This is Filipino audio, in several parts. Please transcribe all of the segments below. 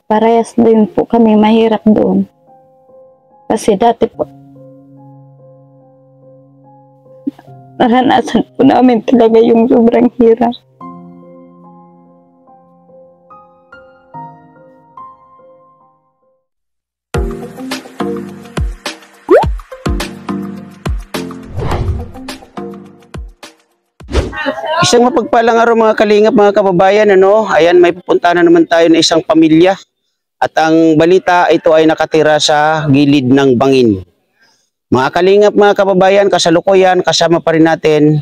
Parehas din po kami mahirap doon. Kasi dati po, naranasan po namin talaga yung sobrang hirap. Isang mapagpalang araw mga kalingap, mga kababayan, ano? Ayan, may pupunta na naman tayo ng isang pamilya. At ang balita, ito ay nakatira sa gilid ng bangin. Mga kalingap, mga kababayan, kasalukuyan, kasama pa rin natin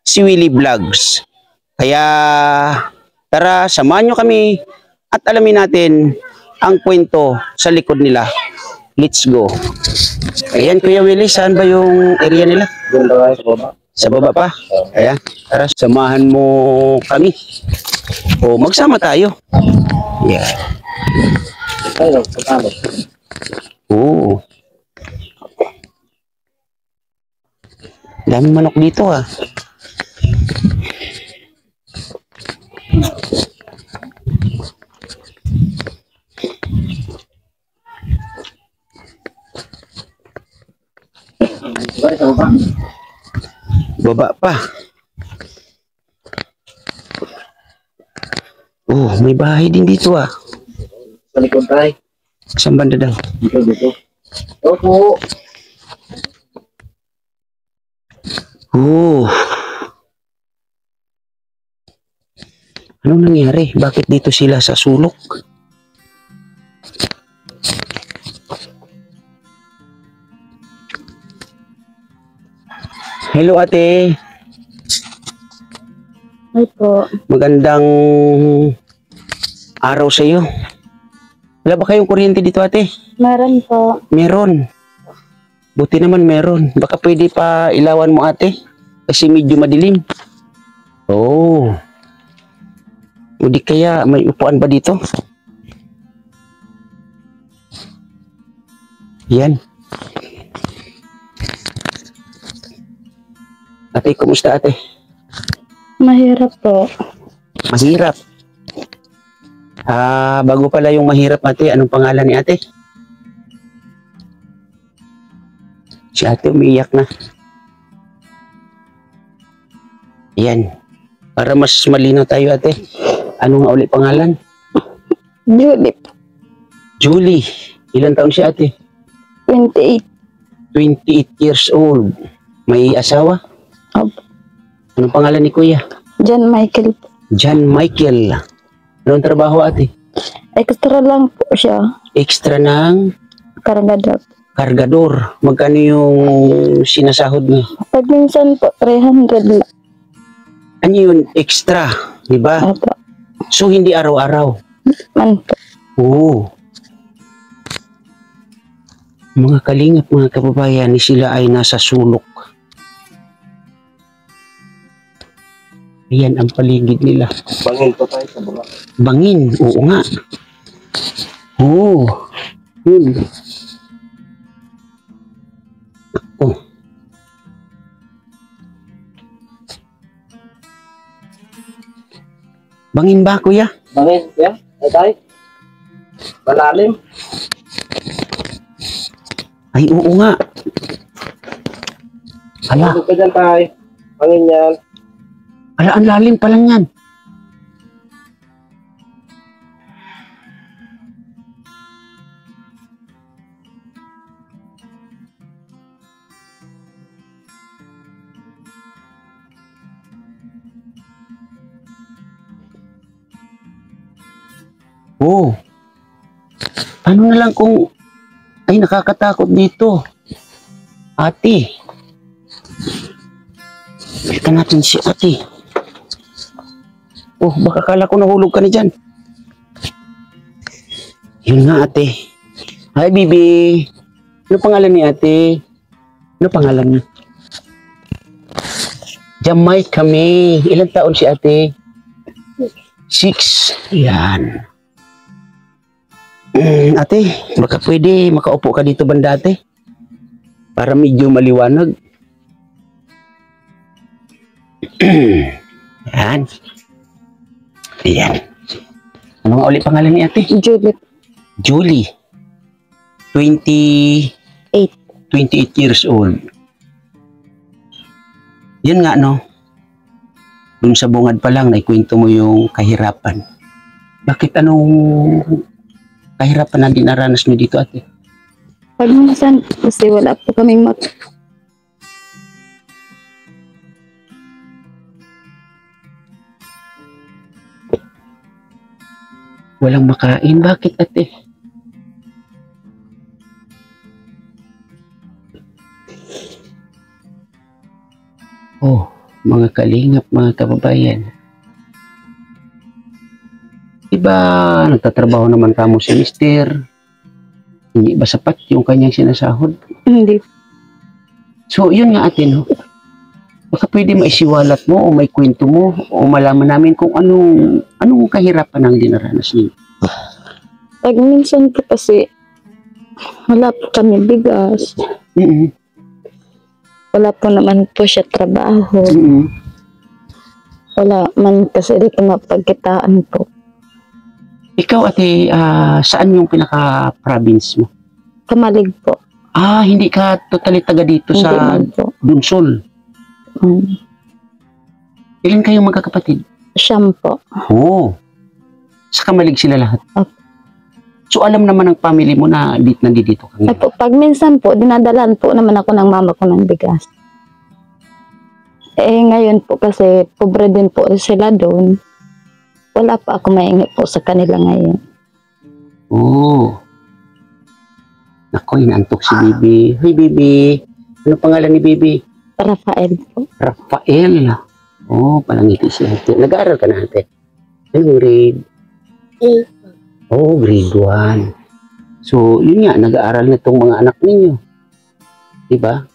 si Willie Vlogs. Kaya tara, samahan nyo kami at alamin natin ang kwento sa likod nila. Let's go. Ayan, Kuya Willie, saan ba yung area nila? Doon ba sa baba? Sa baba pa? Ayan, tara, samahan mo kami. O, magsama tayo. Yeah. Ayun, kasama. Oo. Daming manok dito ah. Baba pa. Oh, may bahay din dito ah. Sa likod tayo. Saan banda daw? Dito. Opo. Oh. Anong nangyari? Bakit dito sila sa sulok? Hello ate. Ay po. Magandang araw sa iyo. Wala ba kayong kuryente dito ate? Meron po. Meron. Buti naman meron. Baka pwede pa ilawan mo ate. Kasi medyo madilim. Oh. O di kaya may upuan ba dito? Yan. Ate, kumusta ate? Mahirap po. Mahirap. Bago pala yung mahirap ate, anong pangalan ni ate? Si ate umiiyak na. Yan. Para mas malinaw tayo ate. Ano nga ulit pangalan? Julie. Julie. Ilan taon si ate? 28. 28 years old. May asawa? Opo. Anong pangalan ni kuya? John Michael po. John Michael. Anong trabaho ate? Extra lang po siya. Extra ng Kargador. kargador. Magkano yung sinasahod niya? Pag minsan po, 300 lang. Ano yun? Extra. Di ba? Opo. So, hindi araw-araw. Man po. Oo. Mga kalingap, mga kababayan, sila ay nasa sulok. Ayan ang paligid nila. Bangin pa tayo sa baba. Bangin, oo nga. Oo. Yun. Oh. Bangin ba, kuya? Bangin, yan. Ay tayo. Malalim. Ay, oo nga. Ala, Tulog ka dyan tayo. Bangin yan. ala, ang lalim pa lang yan. Oh. Ano na lang kung ay nakakatakot dito. Ate. Balikan natin si ate. Oh, baka kala ko nahulog ka na dyan. Yun nga ate. Hi, bibi. Ano pangalan ni ate? Ano pangalan niya? Jamay kami. Ilang taon si ate? 6. Yan. Ate, baka pwede makaupo ka dito banda ate? Para medyo maliwanag. Yan. Ayan. Ano nga ulit pangalan ni ate? Julie. Julie, 28 years old. Yan nga, no? Dun sa bungad pa lang, naikwento mo yung kahirapan. Bakit anong kahirapan na dinaranas nyo dito, ate? Pag minsan, kasi wala po kaming Walang makain. Bakit, ate? Oh, mga kalingap, mga kababayan. Diba, nagtatrabaho naman kamo si mister. Hindi ba sapat yung kanyang sinasahod? Hindi. So, yun nga, ate, no? Baka pwede maisiwalat mo o may kwento mo o malaman namin kung anong kahirapan ang dinaranas niyo. Pag minsan po kasi, wala po kami bigas. Wala po naman po siya trabaho. Wala man kasi dito mapagkitaan po. Ikaw, ate, saan yung pinaka-province mo? Kamalig po. Hindi ka totally taga dito Hindi sa man po. Dunsol. Ilan kayong magkakapatid? Siyam po. Oo. Sa Kamalig sila lahat. Opo. So, alam naman ng family mo na nandito ka ngayon. Opo, pag minsan po, dinadalan po naman ako ng mama ko ng bigas. Ngayon po kasi pobre din po sila doon. Wala pa ako maingi po sa kanila ngayon. Oo. Naku, inaantok si Bibi. Hoy, Bibi. Ano pangalan ni Bibi? Rafael po. Rafael. Palangiti siya. Nag-aaral ka na, ate? Anong grade? 8. Grade 1. So, yun nga, nag-aaral na itong mga anak ninyo. Diba?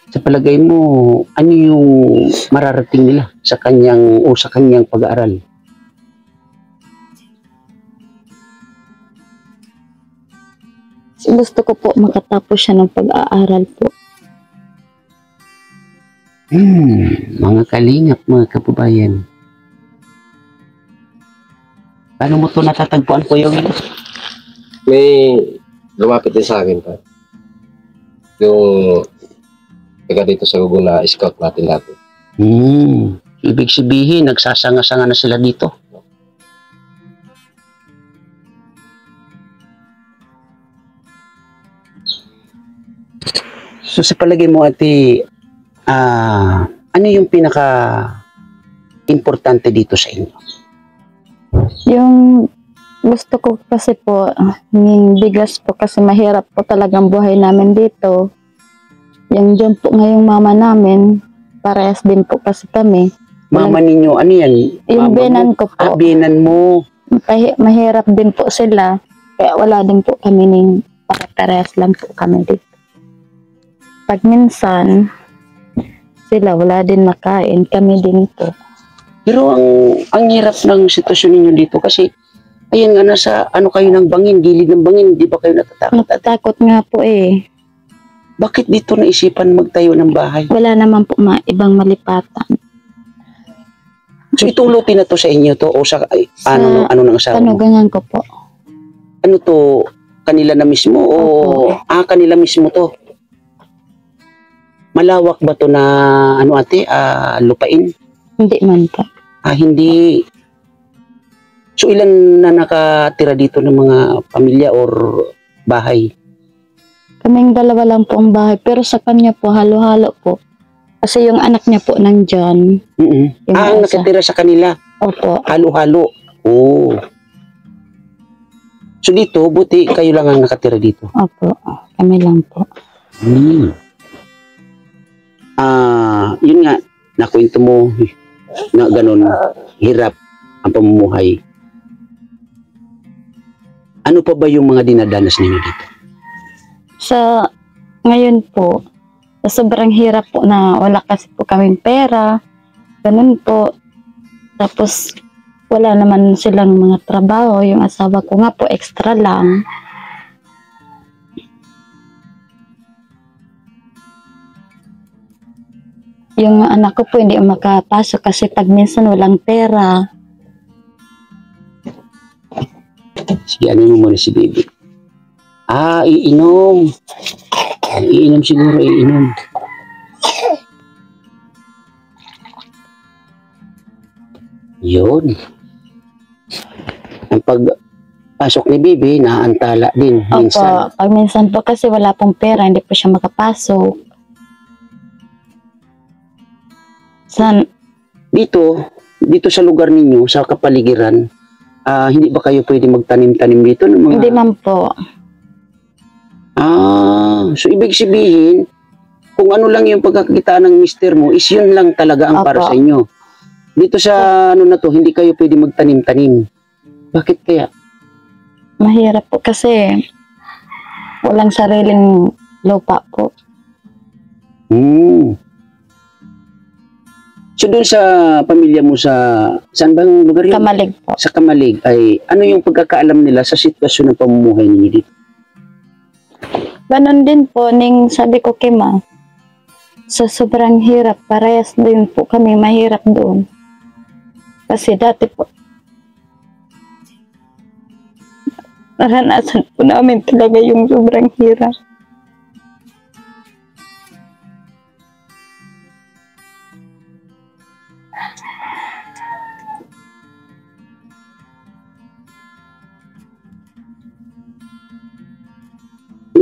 Sa palagay mo, ano yung mararating nila sa kanyang pag-aaral? Gusto ko po makatapos siya ng pag-aaral po. Mga kalingap, mga kababayan. Paano mo ito natatagpuan po yung... May lumapit din sa akin pa. Yung taga dito sa Gugo na scout natin dati. Ibig sabihin, nagsasanga-sanga na sila dito. So sa palagay mo, ate, ano yung pinaka-importante dito sa inyo? Yung gusto ko kasi po, yung bigas po kasi mahirap po talagang buhay namin dito. Yung dyan po ngayong mama namin, parehas din po kasi kami. Mama ninyo, ano yan? Yung Mama binan mo? ko po, Binan mo. mahirap din po sila. Kaya wala din po kami parehas lang po kami dito. Pag minsan, sila wala din makain, kami din po. Pero ang hirap ng sitwasyon ninyo dito kasi ayan nga nasa kayo ng bangin, gilid ng bangin, di ba kayo natatakot? Natatakot nga po eh. Bakit dito naisipan magtayo ng bahay? Wala naman po ibang malipatan. So itulutin na to sa inyo to o sa ano ng asawa mo? Panugangan ko po. Ano to? Kanila na mismo o kanila mismo to? Malawak ba to na ate, lupain? Hindi man po. Hindi. So ilan na nakatira dito ng mga pamilya or bahay? Kaming dalawa lang po ang bahay, pero sa kanya po halo-halo po. Kasi yung anak niya po nandyan. Ang nakatira sa kanila? Opo. Halo-halo. Oh. So dito, buti kayo lang ang nakatira dito? Opo. Kami lang po. Yun nga, nakwento mo na ganun, hirap ang pamumuhay. Ano pa ba yung mga dinadanas ninyo dito? Sa ngayon po, sobrang hirap po na wala kasi po kaming pera. Ganun po. Tapos, wala naman silang mga trabaho. Yung asawa ko nga po, extra lang. Yung anak ko po hindi makapasok kasi pag minsan walang pera. Sige, ano mo muna si baby? Iinom. Iinom siguro, iinom. Yun. Ang pagpasok ni baby, naantala din minsan. Opo, pag minsan po kasi wala pong pera, hindi po siya makapasok. Dito sa lugar ninyo, sa kapaligiran, hindi ba kayo pwede magtanim-tanim dito ng mga... Hindi man po. So ibig sabihin, kung ano lang yung pagkakita ng mister mo, is yun lang talaga ang para Opo. sa inyo. Dito sa ano na to, hindi kayo pwede magtanim-tanim. Bakit kaya? Mahirap po kasi walang sariling lupa po. So doon sa pamilya mo saan bang lugar yun? Kamalig po. Sa Kamalig, ay ano yung pagkakaalam nila sa sitwasyon ng pamumuhay ninyo dito? Ganon din po, sabi ko kay ma, sa sobrang hirap, parehas din po kami mahirap doon. Kasi dati po, naranasan po namin talaga yung sobrang hirap.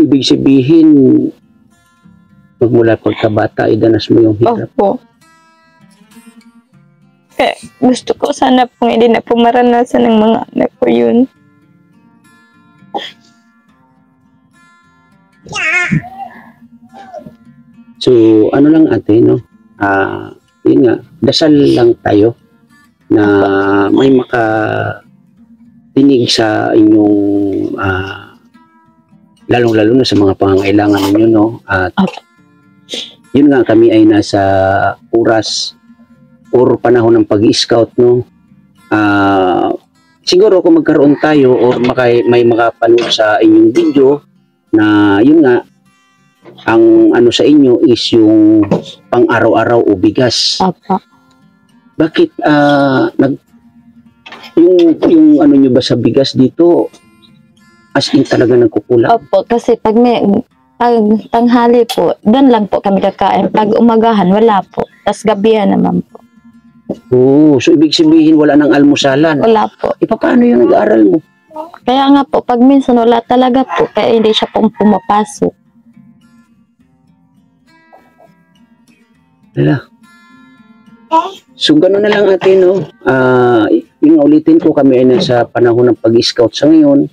Ibig sabihin, magmula pagkabata, danas mo yung hirap. Opo. Gusto ko sana pong hindi na po maranasan ng mga anak ko yun. So, ano lang ate, no? Yun nga, dasal lang tayo na may makatinig sa inyong lalong-lalo na sa mga pangangailangan ninyo, no? At yun nga, kami ay nasa oras or panahon ng pag-i-scout, no? Siguro kung magkaroon tayo or may makapanood sa inyong video na yun nga, ang ano sa inyo is yung pang-araw-araw o bigas. Opo. Bakit yung ano nyo ba sa bigas dito as in talaga nagkukulang? Opo, kasi pag tanghali po, doon lang po kami kakain. Pag umagahan, wala po. Tapos gabihan naman po. So ibig sabihin wala nang almusalan. Wala po. Paano yung nag-aaral mo? Kaya nga po, pag minsan wala talaga po, kaya hindi siya pong pumapasok. Wala. So gano'n na lang ate, no? Yung ulitin ko, kami ay nasa panahon ng pag-scout sa ngayon.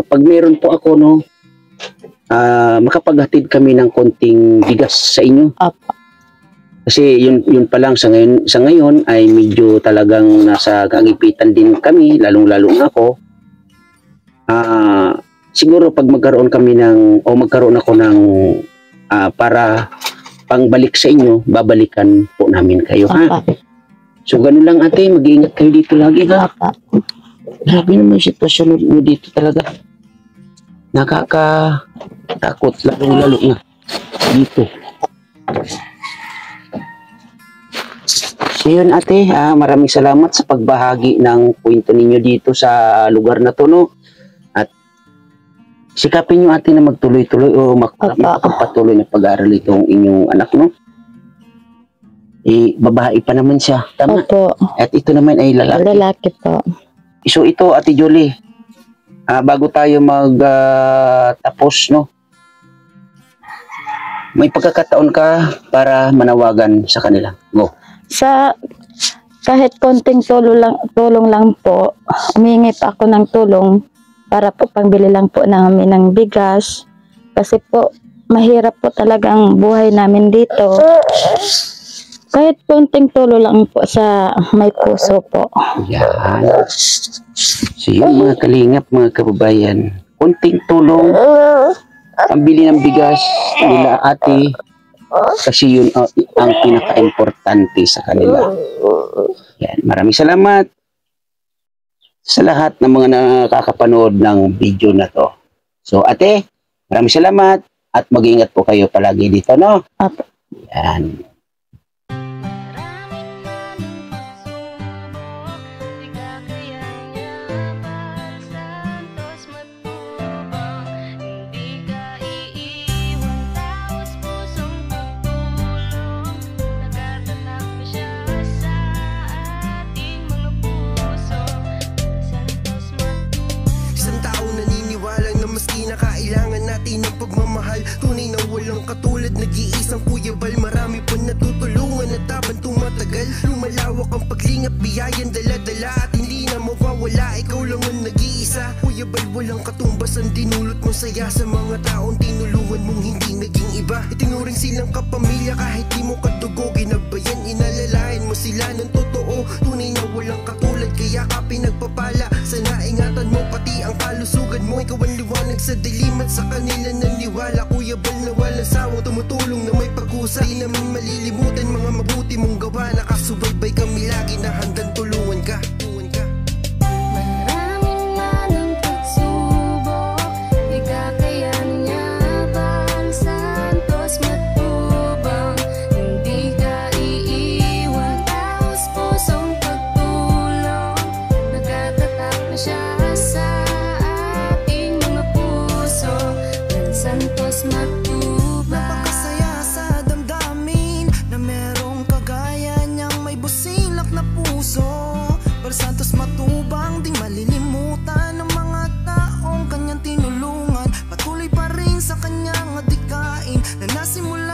Pag meron po ako, no, makapaghatid kami ng konting bigas sa inyo. Opo. Kasi yun pa lang sa ngayon ay medyo talagang nasa kagipitan din kami, lalong-lalo na ako. Siguro pag magkaroon ako ng para pangbalik sa inyo, babalikan po namin kayo, ha? Opo. So ganun lang ate, mag-iingat kayo dito lagi, ha? Opo. Grabe naman yung sitwasyon mo dito talaga. Nakakatakot, lalong-lalo na dito. So yun ate, maraming salamat sa pagbahagi ng kwento ninyo dito sa lugar na to, no? At sikapin nyo ate na magtuloy-tuloy o makapagpatuloy na pag-aaral itong inyong anak, no? Babae pa naman siya, tama? Opo. At ito naman ay lalaki. Lalaki po. So ito ate Jolie, bago tayo tapos, no? May pagkakataon ka para manawagan sa kanila. Go. Kahit konting tulong lang po, humingi pa ako ng tulong para po pangbili lang po namin ng bigas. Kasi po, mahirap po talagang buhay namin dito. Kahit konting tulong lang po sa may puso po. Yan. So yun mga kalingap, mga kababayan, konting tulong, pambili ng bigas nila ate, kasi yun ang pinaka-importante sa kanila. Yan. Maraming salamat sa lahat ng mga nakakapanood ng video na to. So ate, maraming salamat at mag-iingat po kayo palagi dito, no? Yan. Maraming maling pagsubok, di kakayanin. Tunay na walang katulad, nag-iisang Kuya Bal. Marami pa natutulungan at habang tumatagal, lumalawak ang paglingap, biyayan dala-dala at hindi na mawawala. Ikaw lang ang nag-iisa, Kuya Bal. Walang katumbas ang dinulot mong saya sa mga taong tinulungan mong hindi naging iba. Itinuring silang kapamilya kahit di mo kadugo, ginabayan, inalalayan mo sila ng totoo. Tunay na walang katulad, kaya ka pinagpapala. Sana ingatan mo pati ang kalusugan mo. Ikaw ang liwanag sa dilim at sa kanila naniwala. Kuya Bal na walang sawang tumutulong na may pag-usa. Di namin malilimutan mga mabuti mong gawa. Nakasubaybay kami lagi na handang tulungan ka. Maraming manang pagsubok, di kakayanin niya bang santos matubang. Hindi ka iiwan, taos pusong pagtulong. Nagkatatak na siya sa ating mga puso. Del Santos Matubang. Napakasaya sa damdamin na merong kagaya niyang may busilak na puso. Del Santos Matubang, di malilimutan ng mga taong kanyang tinulungan. Patuloy pa rin sa kanyang adikain na nasimula